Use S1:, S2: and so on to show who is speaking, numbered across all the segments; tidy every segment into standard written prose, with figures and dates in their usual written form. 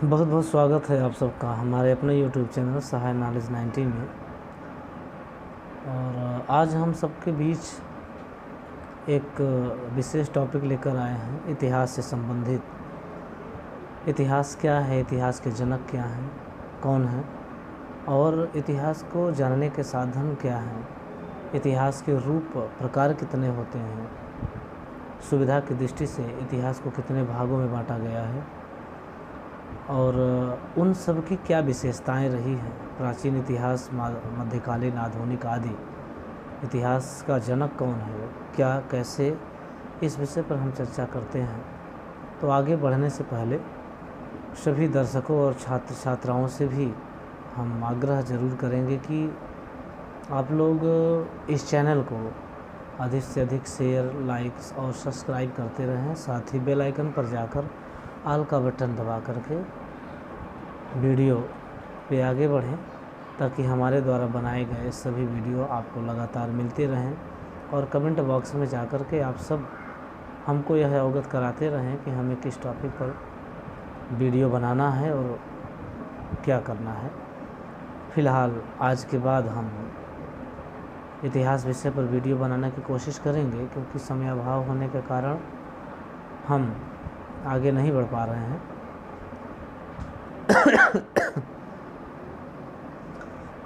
S1: बहुत बहुत स्वागत है आप सबका हमारे अपने YouTube चैनल सहाय नॉलेज 90 में। और आज हम सबके बीच एक विशेष टॉपिक लेकर आए हैं, इतिहास से संबंधित। इतिहास क्या है, इतिहास के जनक क्या हैं, कौन हैं, और इतिहास को जानने के साधन क्या हैं, इतिहास के रूप प्रकार कितने होते हैं, सुविधा की दृष्टि से इतिहास को कितने भागों में बांटा गया है, और उन सब की क्या विशेषताएं रही हैं। प्राचीन इतिहास, मध्यकालीन, आधुनिक आदि इतिहास का जनक कौन है, क्या, कैसे, इस विषय पर हम चर्चा करते हैं। तो आगे बढ़ने से पहले सभी दर्शकों और छात्र छात्राओं से भी हम आग्रह ज़रूर करेंगे कि आप लोग इस चैनल को अधिक से अधिक शेयर, लाइक्स और सब्सक्राइब करते रहें। साथ ही बेल आइकन पर जाकर ऑल का बटन दबा करके वीडियो पे आगे बढ़ें, ताकि हमारे द्वारा बनाए गए सभी वीडियो आपको लगातार मिलते रहें। और कमेंट बॉक्स में जाकर के आप सब हमको यह अवगत कराते रहें कि हमें किस टॉपिक पर वीडियो बनाना है और क्या करना है। फ़िलहाल आज के बाद हम इतिहास विषय पर वीडियो बनाने की कोशिश करेंगे, क्योंकि समय अभाव होने के कारण हम आगे नहीं बढ़ पा रहे हैं।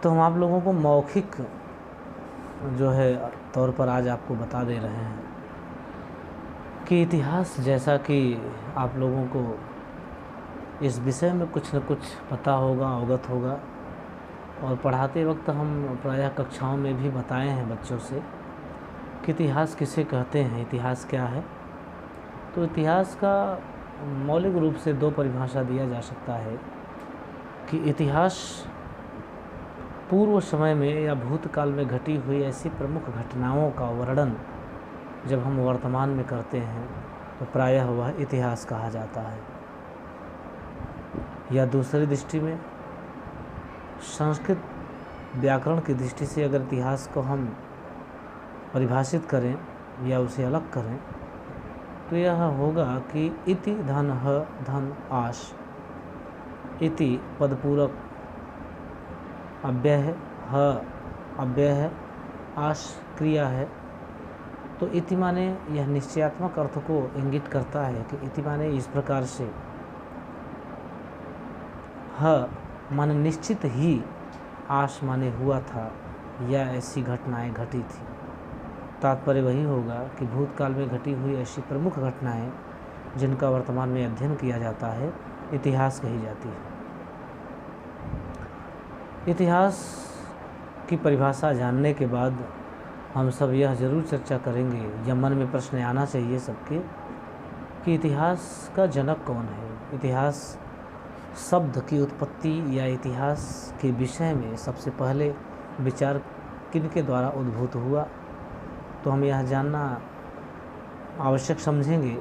S1: तो हम आप लोगों को मौखिक जो है तौर पर आज आपको बता दे रहे हैं कि इतिहास, जैसा कि आप लोगों को इस विषय में कुछ न कुछ पता होगा, अवगत होगा, और पढ़ाते वक्त हम प्रायः कक्षाओं में भी बताए हैं बच्चों से कि इतिहास किसे कहते हैं, इतिहास क्या है। तो इतिहास का मौलिक रूप से दो परिभाषा दिया जा सकता है कि इतिहास पूर्व समय में या भूतकाल में घटी हुई ऐसी प्रमुख घटनाओं का वर्णन जब हम वर्तमान में करते हैं तो प्रायः वह इतिहास कहा जाता है। या दूसरी दृष्टि में, संस्कृत व्याकरण की दृष्टि से अगर इतिहास को हम परिभाषित करें या उसे अलग करें तो यह होगा कि इति धन ह धन आश, इति पदपूरक अव्यय है, ह अव्यय है, आश क्रिया है। तो इति माने यह निश्चयात्मक अर्थ को इंगित करता है कि इति माने इस प्रकार से, ह माने निश्चित ही, आश माने हुआ था या ऐसी घटनाएं घटी थी। तात्पर्य वही होगा कि भूतकाल में घटी हुई ऐसी प्रमुख घटनाएं जिनका वर्तमान में अध्ययन किया जाता है, इतिहास कही जाती है। इतिहास की परिभाषा जानने के बाद हम सब यह ज़रूर चर्चा करेंगे, या मन में प्रश्न आना चाहिए सबके, कि इतिहास का जनक कौन है। इतिहास शब्द की उत्पत्ति या इतिहास के विषय में सबसे पहले विचार किनके द्वारा उद्भूत हुआ, तो हम यह जानना आवश्यक समझेंगे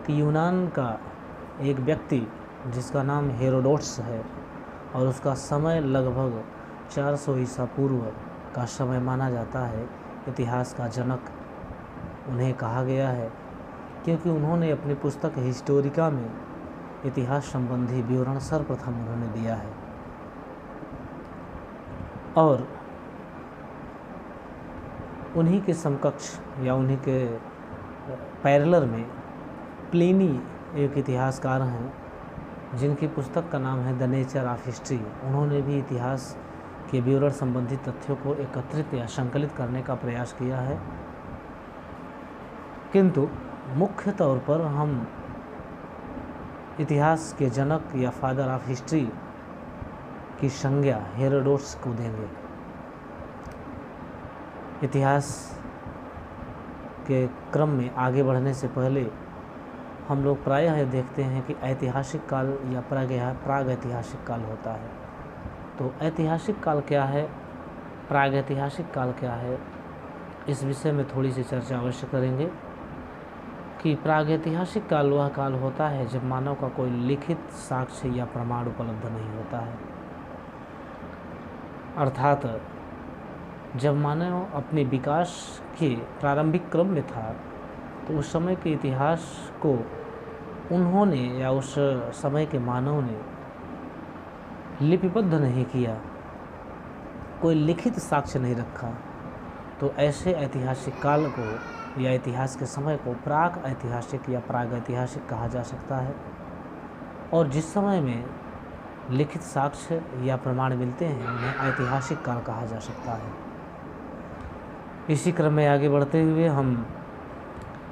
S1: कि यूनान का एक व्यक्ति जिसका नाम हेरोडोटस है, और उसका समय लगभग 400 ईसा पूर्व का समय माना जाता है, इतिहास का जनक उन्हें कहा गया है, क्योंकि उन्होंने अपनी पुस्तक हिस्टोरिका में इतिहास संबंधी विवरण सर्वप्रथम उन्होंने दिया है। और उन्हीं के समकक्ष या उन्हीं के पैरेलल में प्लिनी एक इतिहासकार हैं जिनकी पुस्तक का नाम है द नेचर ऑफ हिस्ट्री। उन्होंने भी इतिहास के विवरण संबंधी तथ्यों को एकत्रित या संकलित करने का प्रयास किया है, किंतु मुख्य तौर पर हम इतिहास के जनक या फादर ऑफ हिस्ट्री की संज्ञा हेरोडोटस को देंगे। इतिहास के क्रम में आगे बढ़ने से पहले हम लोग प्रायः यह देखते हैं कि ऐतिहासिक काल या प्राग ऐतिहासिक काल होता है। तो ऐतिहासिक काल क्या है, प्राग ऐतिहासिक काल क्या है, इस विषय में थोड़ी सी चर्चा अवश्य करेंगे। कि प्राग ऐतिहासिक काल वह काल होता है जब मानव का कोई लिखित साक्ष्य या प्रमाण उपलब्ध नहीं होता है, अर्थात जब मानव अपने विकास के प्रारंभिक क्रम में था, तो उस समय के इतिहास को उन्होंने या उस समय के मानव ने लिपिबद्ध नहीं किया, कोई लिखित साक्ष्य नहीं रखा, तो ऐसे ऐतिहासिक काल को या इतिहास के समय को प्राक ऐतिहासिक या प्रागैतिहासिक कहा जा सकता है। और जिस समय में लिखित साक्ष्य या प्रमाण मिलते हैं उन्हें ऐतिहासिक काल कहा जा सकता है। इसी क्रम में आगे बढ़ते हुए हम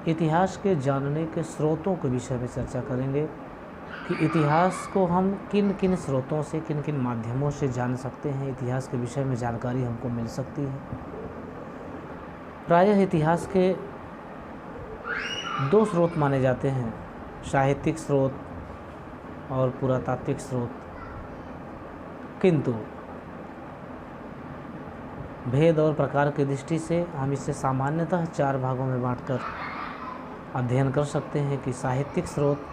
S1: इतिहास के जानने के स्रोतों के विषय में चर्चा करेंगे कि इतिहास को हम किन किन स्रोतों से, किन किन माध्यमों से जान सकते हैं, इतिहास के विषय में जानकारी हमको मिल सकती है। प्रायः इतिहास के दो स्रोत माने जाते हैं, साहित्यिक स्रोत और पुरातात्विक स्रोत, किंतु भेद और प्रकार की दृष्टि से हम इसे सामान्यतः 4 भागों में बांटकर अध्ययन कर सकते हैं कि साहित्यिक स्रोत,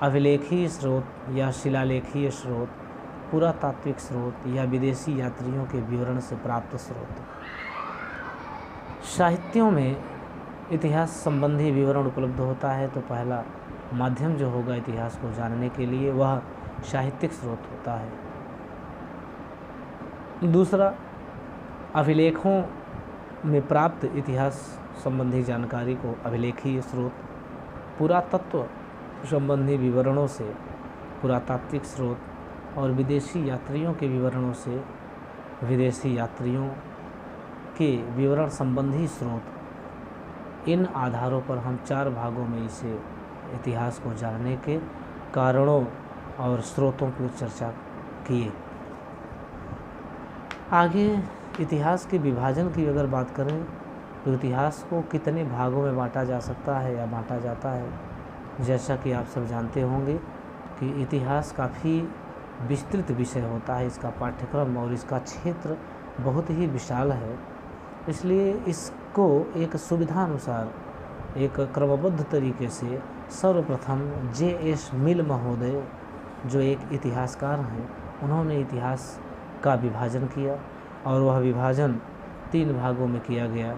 S1: अभिलेखीय स्रोत या शिलालेखीय स्रोत, पुरातात्विक स्रोत या विदेशी यात्रियों के विवरण से प्राप्त स्रोत। साहित्यों में इतिहास संबंधी विवरण उपलब्ध होता है, तो पहला माध्यम जो होगा इतिहास को जानने के लिए वह साहित्यिक स्रोत होता है। दूसरा, अभिलेखों में प्राप्त इतिहास संबंधी जानकारी को अभिलेखीय स्रोत, पुरातत्व संबंधी विवरणों से पुरातात्विक स्रोत और विदेशी यात्रियों के विवरणों से विदेशी यात्रियों के विवरण संबंधी स्रोत। इन आधारों पर हम 4 भागों में इसे इतिहास को जानने के कारणों और स्रोतों की चर्चा किए। आगे इतिहास के विभाजन की अगर बात करें तो इतिहास को कितने भागों में बांटा जा सकता है या बांटा जाता है। जैसा कि आप सब जानते होंगे कि इतिहास काफ़ी विस्तृत विषय होता है, इसका पाठ्यक्रम और इसका क्षेत्र बहुत ही विशाल है, इसलिए इसको एक सुविधानुसार एक क्रमबद्ध तरीके से सर्वप्रथम J.S. मिल महोदय जो एक इतिहासकार हैं, उन्होंने इतिहास का विभाजन किया और वह विभाजन 3 भागों में किया गया,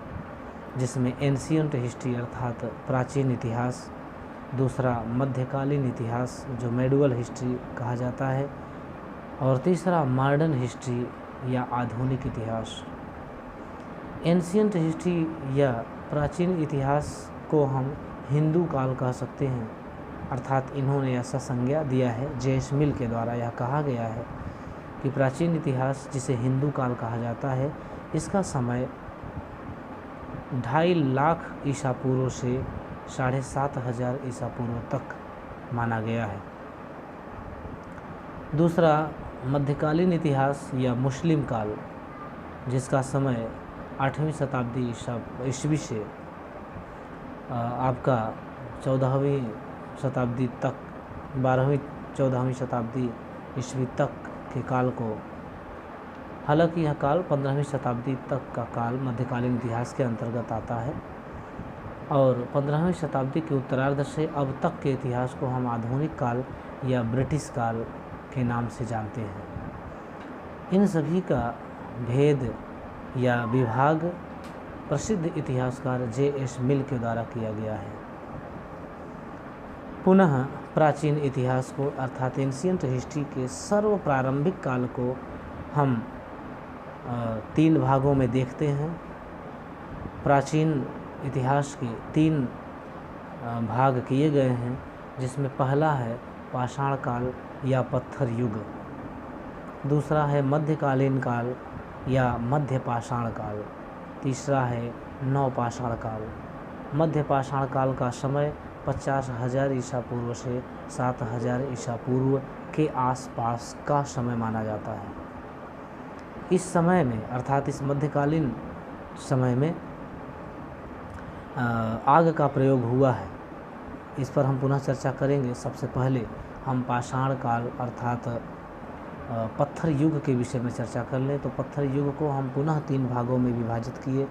S1: जिसमें एंशियंट हिस्ट्री अर्थात प्राचीन इतिहास, दूसरा मध्यकालीन इतिहास जो मेडुअल हिस्ट्री कहा जाता है, और तीसरा मॉडर्न हिस्ट्री या आधुनिक इतिहास। एंशियंट हिस्ट्री या प्राचीन इतिहास को हम हिंदू काल कह सकते हैं, अर्थात इन्होंने ऐसा संज्ञा दिया है, J.S. मिल के द्वारा यह कहा गया है कि प्राचीन इतिहास जिसे हिंदू काल कहा जाता है, इसका समय 2.5 लाख ईसा पूर्व से 7,500 ईसा पूर्व तक माना गया है। दूसरा, मध्यकालीन इतिहास या मुस्लिम काल, जिसका समय 8वीं शताब्दी ईस्वी से आपका 14वीं शताब्दी तक, 12वीं-14वीं शताब्दी ईस्वी तक के काल को, हालांकि यह काल 15वीं शताब्दी तक का काल मध्यकालीन इतिहास के अंतर्गत आता है, और 15वीं शताब्दी के उत्तरार्ध से अब तक के इतिहास को हम आधुनिक काल या ब्रिटिश काल के नाम से जानते हैं। इन सभी का भेद या विभाग प्रसिद्ध इतिहासकार J.S. मिल के द्वारा किया गया है। पुनः प्राचीन इतिहास को अर्थात एंशियंट हिस्ट्री के सर्व प्रारंभिक काल को हम 3 भागों में देखते हैं। प्राचीन इतिहास के 3 भाग किए गए हैं, जिसमें पहला है पाषाण काल या पत्थर युग, दूसरा है मध्यकालीन काल या मध्य पाषाण काल, तीसरा है नवपाषाण काल। मध्य पाषाण काल का समय 50,000 ईसा पूर्व से 7,000 ईसा पूर्व के आसपास का समय माना जाता है। इस समय में अर्थात इस मध्यकालीन समय में आग का प्रयोग हुआ है, इस पर हम पुनः चर्चा करेंगे। सबसे पहले हम पाषाण काल अर्थात पत्थर युग के विषय में चर्चा कर लें तो पत्थर युग को हम पुनः 3 भागों में विभाजित किए,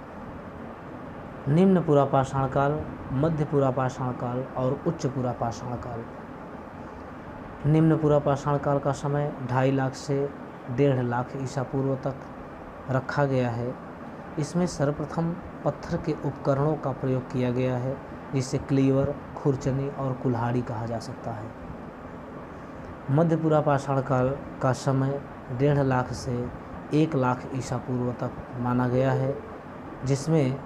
S1: निम्न पुरापाषाण काल, मध्य पुरापाषाण काल और उच्च पुरापाषाण काल। निम्न पुरापाषाण काल का समय 2.5 लाख से 1.5 लाख ईसा पूर्व तक रखा गया है। इसमें सर्वप्रथम पत्थर के उपकरणों का प्रयोग किया गया है, जिसे क्लीवर, खुरचनी और कुल्हाड़ी कहा जा सकता है। मध्य पुरापाषाण काल का समय 1.5 लाख से 1 लाख ईसा पूर्व तक माना गया है, जिसमें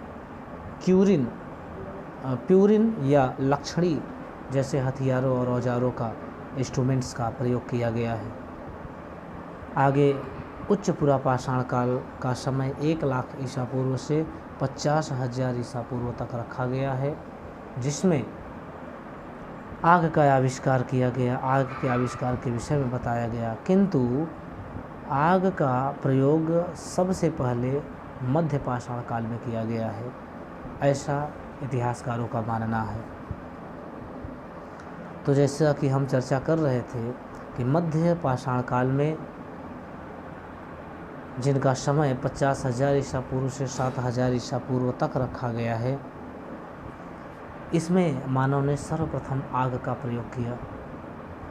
S1: प्यूरिन या लक्षणी जैसे हथियारों और औजारों का इंस्ट्रूमेंट्स का प्रयोग किया गया है। आगे उच्च पुरापाषाण काल का समय 1 लाख ईसा पूर्व से 50,000 ईसा पूर्व तक रखा गया है, जिसमें आग का आविष्कार किया गया, आग के आविष्कार के विषय में बताया गया। किंतु आग का प्रयोग सबसे पहले मध्य पाषाण काल में किया गया है, ऐसा इतिहासकारों का मानना है। तो जैसा कि हम चर्चा कर रहे थे कि मध्य पाषाण काल में जिनका समय 50,000 ईसा पूर्व से 7,000 ईसा पूर्व तक रखा गया है, इसमें मानव ने सर्वप्रथम आग का प्रयोग किया।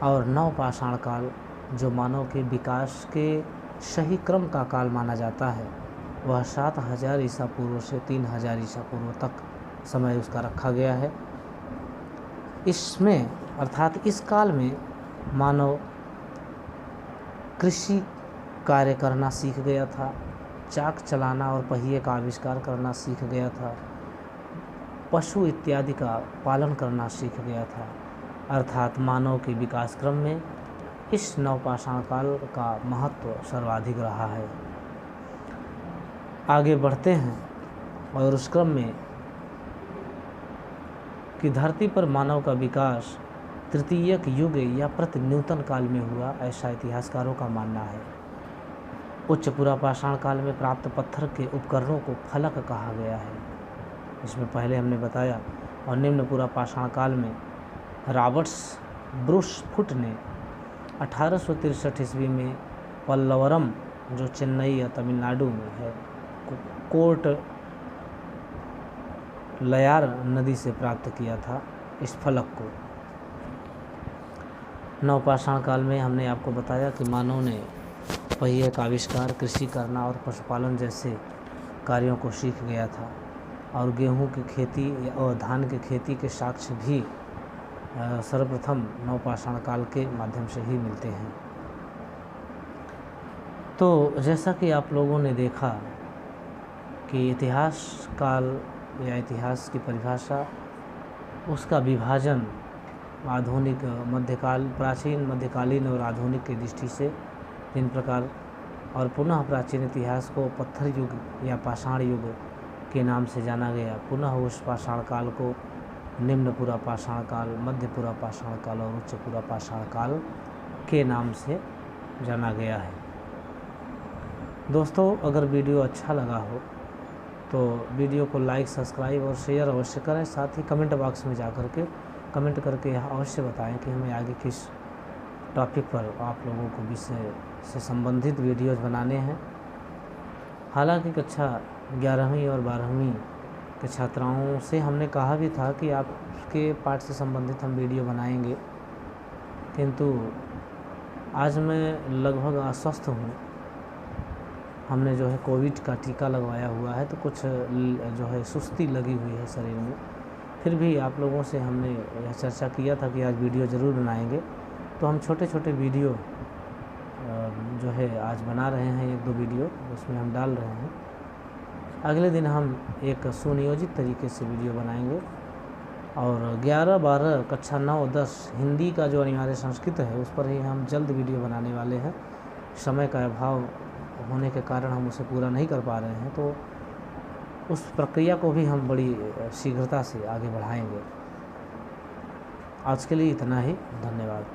S1: और नव पाषाण काल जो मानव के विकास के सही क्रम का काल माना जाता है, वह 7,000 ईसा पूर्व से 3,000 ईसा पूर्व तक समय उसका रखा गया है। इसमें अर्थात इस काल में मानव कृषि कार्य करना सीख गया था, चाक चलाना और पहिए का आविष्कार करना सीख गया था, पशु इत्यादि का पालन करना सीख गया था। अर्थात मानव के विकास क्रम में इस नवपाषाण काल का महत्व सर्वाधिक रहा है। आगे बढ़ते हैं और उस क्रम में कि धरती पर मानव का विकास तृतीयक युग या प्रति न्यूतन काल में हुआ, ऐसा इतिहासकारों का मानना है। उच्च पुरापाषाण काल में प्राप्त पत्थर के उपकरणों को फलक कहा गया है, इसमें पहले हमने बताया। और निम्न पुरापाषाण काल में रॉबर्ट्स ब्रूस फुट ने 1863 ईस्वी में पल्लवरम, जो चेन्नई या तमिलनाडु में है, कोर्ट लयार नदी से प्राप्त किया था इस फलक को। नवपाषाण काल में हमने आपको बताया कि मानव ने पहिए का आविष्कार, कृषि करना और पशुपालन जैसे कार्यों को सीख गया था। और गेहूं की खेती और धान की खेती के साक्ष्य भी सर्वप्रथम नवपाषाण काल के माध्यम से ही मिलते हैं। तो जैसा कि आप लोगों ने देखा कि इतिहास काल या इतिहास की परिभाषा, उसका विभाजन आधुनिक, मध्यकाल, प्राचीन, मध्यकालीन और आधुनिक की दृष्टि से 3 प्रकार। और पुनः प्राचीन इतिहास को पत्थर युग या पाषाण युग के नाम से जाना गया। पुनः उस पाषाण काल को निम्न पुरापाषाण काल, मध्य पुरापाषाण काल और उच्च पुरापाषाण काल के नाम से जाना गया है। दोस्तों, अगर वीडियो अच्छा लगा हो तो वीडियो को लाइक, सब्सक्राइब और शेयर अवश्य करें। साथ ही कमेंट बॉक्स में जाकर के कमेंट करके यह अवश्य बताएं कि हमें आगे किस टॉपिक पर आप लोगों को विषय से संबंधित वीडियोज़ बनाने हैं। हालांकि कक्षा 11वीं और 12वीं के छात्राओं से हमने कहा भी था कि आपके पाठ से संबंधित हम वीडियो बनाएंगे, किंतु आज मैं लगभग अस्वस्थ हूँ। हमने जो है कोविड का टीका लगवाया हुआ है, तो कुछ जो है सुस्ती लगी हुई है शरीर में। फिर भी आप लोगों से हमने यह चर्चा किया था कि आज वीडियो ज़रूर बनाएंगे, तो हम छोटे छोटे वीडियो जो है आज बना रहे हैं, 1-2 वीडियो उसमें हम डाल रहे हैं। अगले दिन हम एक सुनियोजित तरीके से वीडियो बनाएंगे। और 11, 12, कक्षा 9, 10 हिंदी का जो अनिवार्य संस्कृत है, उस पर ही हम जल्द वीडियो बनाने वाले हैं। समय का अभाव होने के कारण हम उसे पूरा नहीं कर पा रहे हैं, तो उस प्रक्रिया को भी हम बड़ी शीघ्रता से आगे बढ़ाएंगे। आज के लिए इतना ही, धन्यवाद।